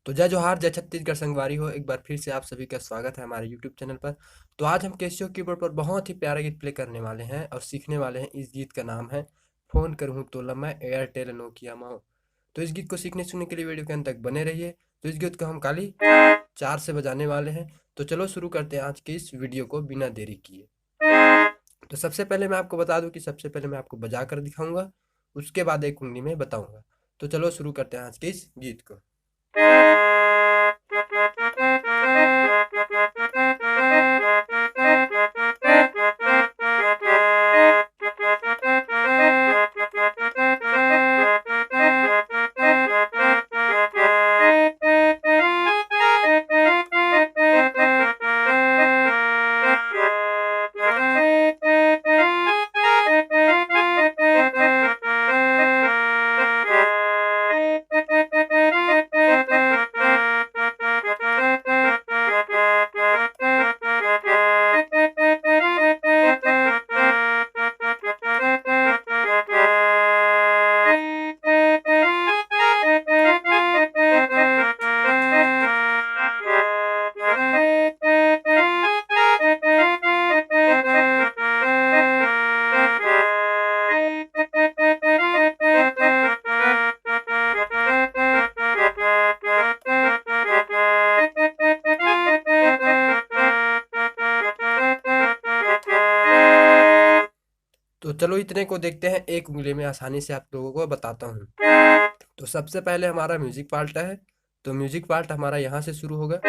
तो जय जोहार, जय छत्तीसगढ़ संगवारी हो। एक बार फिर से आप सभी का स्वागत है हमारे यूट्यूब चैनल पर। तो आज हम कैसियो कीबोर्ड पर बहुत ही प्यारा गीत प्ले करने वाले हैं और सीखने वाले हैं। इस गीत का नाम है फ़ोन करूँ तो लम्हा एयरटेल नोकिया माओ। तो इस गीत को सीखने सुनने के लिए वीडियो के अंत तक बने रहिए। तो इस गीत को हम काली 4 से बजाने वाले हैं। तो चलो शुरू करते हैं आज के इस वीडियो को बिना देरी किए। तो सबसे पहले मैं आपको बता दूं कि सबसे पहले मैं आपको बजा कर दिखाऊंगा, उसके बाद एक उंगली में बताऊंगा। तो चलो शुरू करते हैं आज के इस गीत को। तो चलो इतने को देखते हैं, एक उंगली में आसानी से आप लोगों को बताता हूँ। तो सबसे पहले हमारा म्यूजिक पार्ट है। तो म्यूजिक पार्ट हमारा यहाँ से शुरू होगा।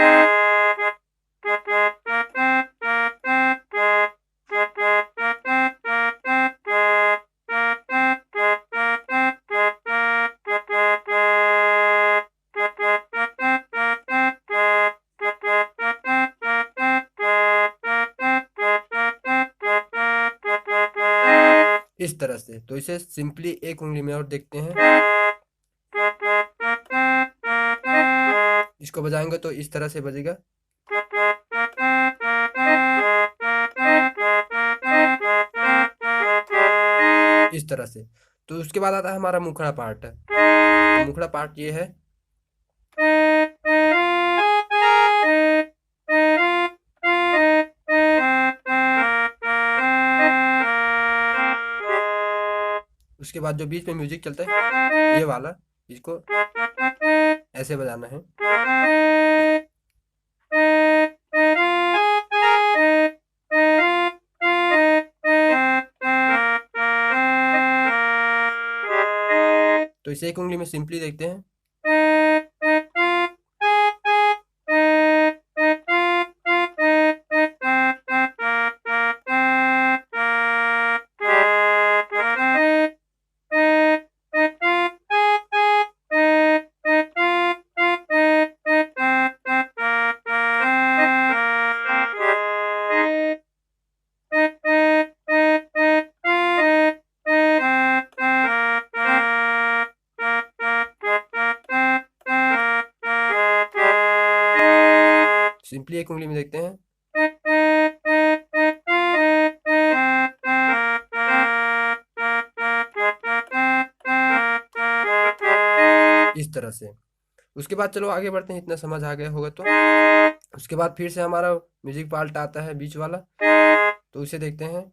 इस तरह से। तो इसे सिंपली एक उंगली में और देखते हैं। इसको बजाएंगे तो इस तरह से बजेगा। इस तरह से। तो उसके बाद आता है हमारा मुखड़ा पार्ट। तो मुखड़ा पार्ट ये है। उसके बाद जो बीच में म्यूजिक चलता है ये वाला, इसको ऐसे बजाना है। तो इसे एक उंगली में सिंपली देखते हैं। सिंपली एक उंगली में देखते हैं। इस तरह से। उसके बाद चलो आगे बढ़ते हैं, इतना समझ आ गया होगा तो। उसके बाद फिर से हमारा म्यूजिक पार्ट आता है बीच वाला। तो उसे देखते हैं।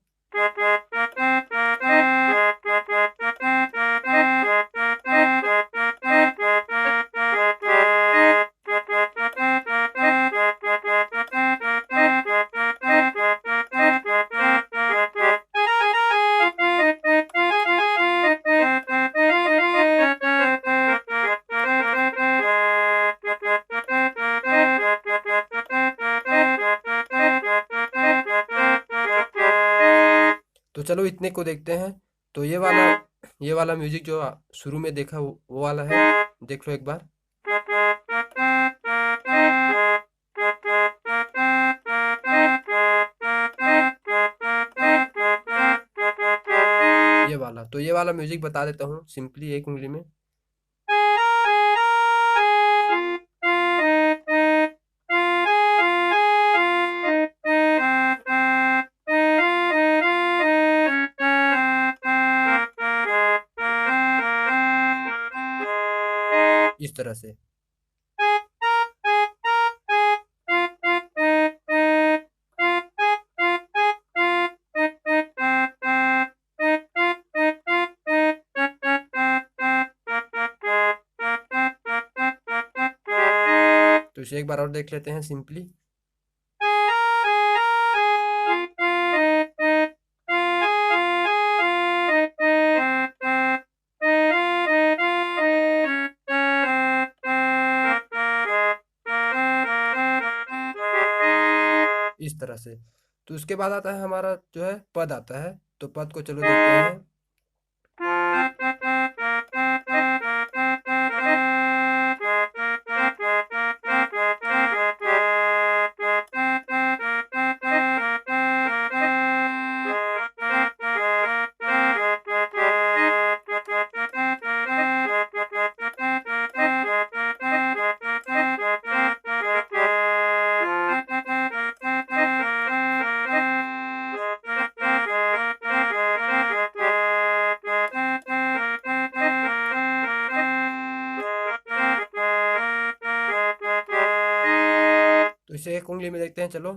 तो चलो इतने को देखते हैं। तो ये वाला म्यूजिक जो शुरू में देखा वो वाला है। देख लो एक बार। ये वाला, तो ये वाला म्यूजिक बता देता हूँ सिंपली एक उंगली में। इस तरह से। इसे एक बार और देख लेते हैं सिंपली। इस तरह से। तो उसके बाद आता है हमारा जो है पद आता है, तो पद को चलो देखते हैं। तो इसे एक उंगली में देखते हैं चलो।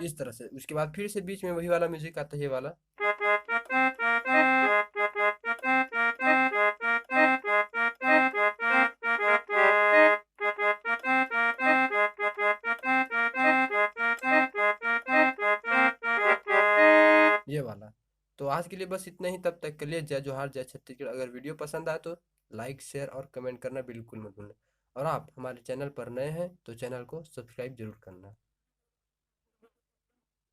इस तरह से। उसके बाद फिर से बीच में वही वाला म्यूजिक आता है, ये वाला। ये वाला। तो आज के लिए बस इतना ही, तब तक के लिए जय जोहार, जय छत्तीसगढ़। अगर वीडियो पसंद आए तो लाइक शेयर और कमेंट करना बिल्कुल मत भूलना। और आप हमारे चैनल पर नए हैं तो चैनल को सब्सक्राइब जरूर करना।